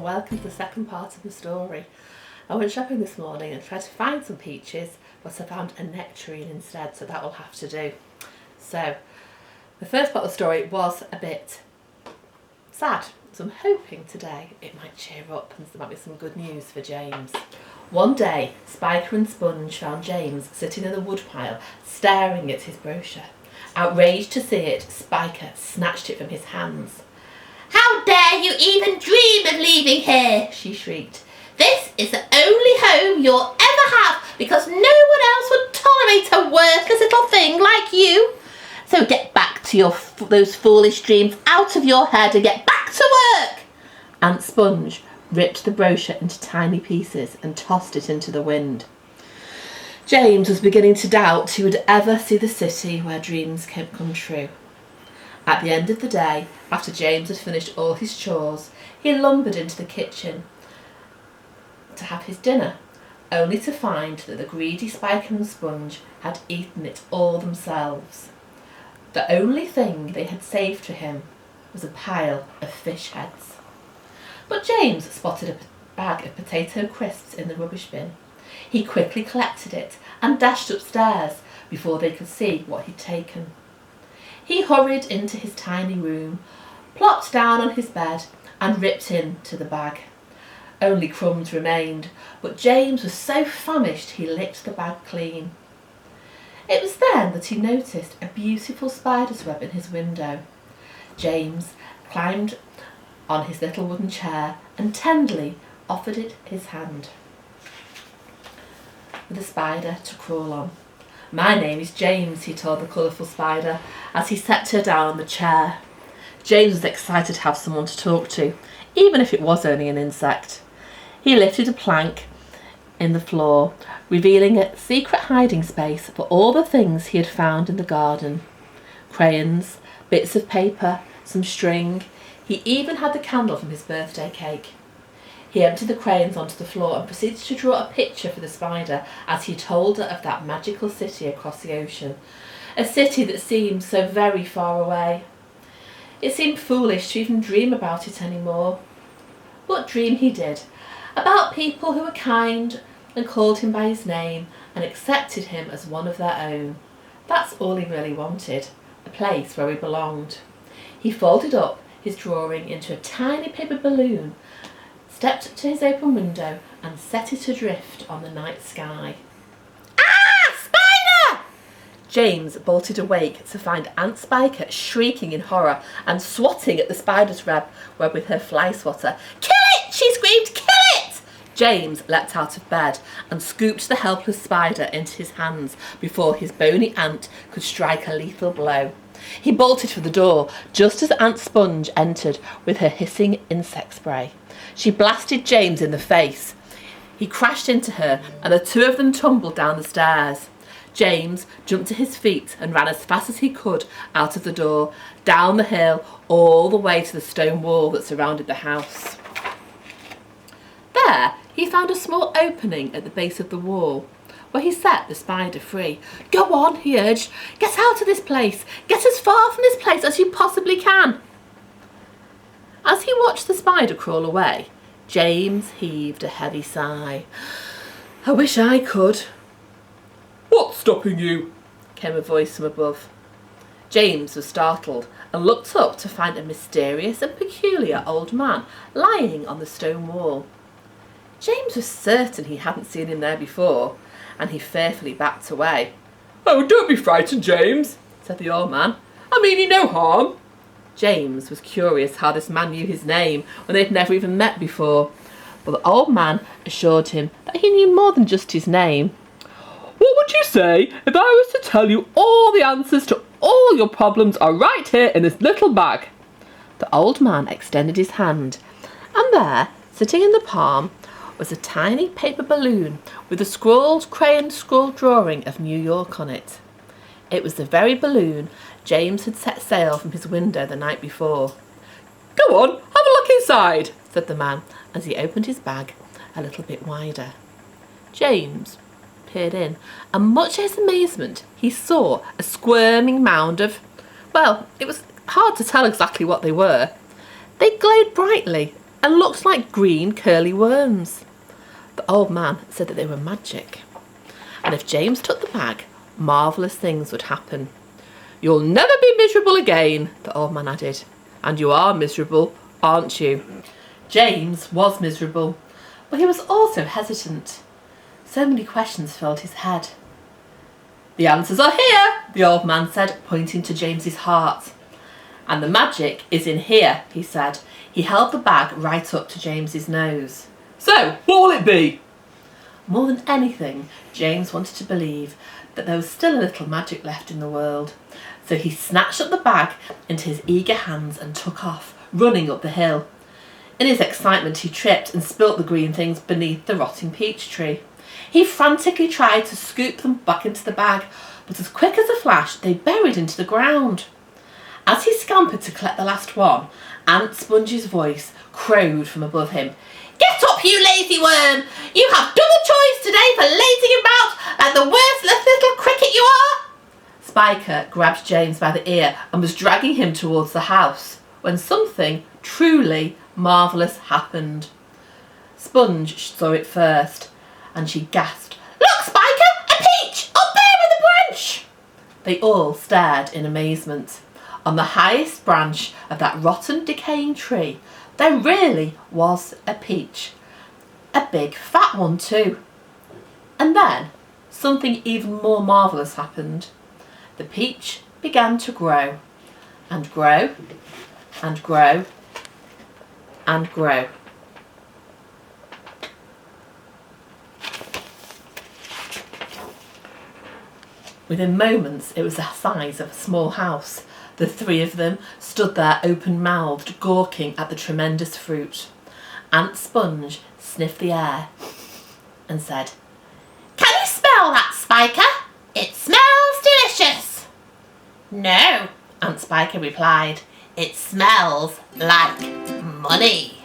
and welcome to the second part of the story. I went shopping this morning and tried to find some peaches, but I found a nectarine instead, so that will have to do. So, the first part of the story was a bit sad, so I'm hoping today it might cheer up and there might be some good news for James. One day, Spiker and Sponge found James sitting in the woodpile, staring at his brochure. Outraged to see it, Spiker snatched it from his hands. "How dare you even dream of leaving here?" she shrieked. "This is the only home you'll ever have because no one else would tolerate a worthless little thing like you. So get back to those foolish dreams out of your head and get back to work." Aunt Sponge ripped the brochure into tiny pieces and tossed it into the wind. James was beginning to doubt he would ever see the city where dreams can come true. At the end of the day, after James had finished all his chores, he lumbered into the kitchen to have his dinner, only to find that the greedy Spiker and Sponge had eaten it all themselves. The only thing they had saved for him was a pile of fish heads. But James spotted a bag of potato crisps in the rubbish bin. He quickly collected it and dashed upstairs before they could see what he'd taken. He hurried into his tiny room, plopped down on his bed and ripped into the bag. Only crumbs remained, but James was so famished he licked the bag clean. It was then that he noticed a beautiful spider's web in his window. James climbed on his little wooden chair and tenderly offered it his hand for the spider to crawl on. "My name is James," he told the colourful spider as he set her down on the chair. James was excited to have someone to talk to, even if it was only an insect. He lifted a plank in the floor, revealing a secret hiding space for all the things he had found in the garden. Crayons, bits of paper, some string. He even had the candle from his birthday cake. He emptied the crayons onto the floor and proceeded to draw a picture for the spider as he told her of that magical city across the ocean. A city that seemed so very far away. It seemed foolish to even dream about it anymore. But dream he did, about people who were kind and called him by his name and accepted him as one of their own. That's all he really wanted, a place where he belonged. He folded up his drawing into a tiny paper balloon, stepped to his open window and set it adrift on the night sky. "Ah, spider!" James bolted awake to find Aunt Spiker shrieking in horror and swatting at the spider's web with her fly swatter. "Kill it!" she screamed. "Kill it!" James leapt out of bed and scooped the helpless spider into his hands before his bony aunt could strike a lethal blow. He bolted for the door just as Aunt Sponge entered with her hissing insect spray. She blasted James in the face. He crashed into her and the two of them tumbled down the stairs. James jumped to his feet and ran as fast as he could out of the door, down the hill, all the way to the stone wall that surrounded the house. There, he found a small opening at the base of the wall, where he set the spider free. "Go on," he urged. "Get out of this place. Get as far from this place as you possibly can." As he watched the spider crawl away, James heaved a heavy sigh. "I wish I could." "What's stopping you?" came a voice from above. James was startled and looked up to find a mysterious and peculiar old man lying on the stone wall. James was certain he hadn't seen him there before, and he fearfully backed away. "Oh, don't be frightened, James," said the old man. "I mean you no harm." James was curious how this man knew his name when they'd never even met before, but the old man assured him that he knew more than just his name. "What would you say if I was to tell you all the answers to all your problems are right here in this little bag?" The old man extended his hand, and there, sitting in the palm, was a tiny paper balloon with a crayon-scrawled drawing of New York on it. It was the very balloon James had set sail from his window the night before. "Go on, have a look inside," said the man as he opened his bag a little bit wider. James peered in, and much to his amazement, he saw a squirming mound of, well, it was hard to tell exactly what they were. They glowed brightly and looked like green curly worms. The old man said that they were magic, and if James took the bag, marvellous things would happen. "You'll never be miserable again," the old man added. "And you are miserable, aren't you?" James was miserable, but he was also hesitant. So many questions filled his head. "The answers are here," the old man said, pointing to James's heart. "And the magic is in here," he said. He held the bag right up to James's nose. "So, what will it be?" More than anything, James wanted to believe that there was still a little magic left in the world. So he snatched up the bag into his eager hands and took off, running up the hill. In his excitement, he tripped and spilt the green things beneath the rotting peach tree. He frantically tried to scoop them back into the bag, but as quick as a flash, they buried into the ground. As he scampered to collect the last one, Aunt Sponge's voice crowed from above him. Get up, you lazy worm! You have double choice today for lazing about like the worthless little cricket you are! Spiker grabbed James by the ear and was dragging him towards the house when something truly marvellous happened. Sponge saw it first, and she gasped, Look, Spiker! A peach! Up there in the branch! They all stared in amazement. On the highest branch of that rotten, decaying tree, there really was a peach. A big, fat one too. And then something even more marvellous happened. The peach began to grow, and grow, and grow, and grow. Within moments, it was the size of a small house. The three of them stood there open-mouthed, gawking at the tremendous fruit. Aunt Sponge sniffed the air and said, Can you smell that, Spiker? It smells delicious. No, Aunt Spiker replied. It smells like money.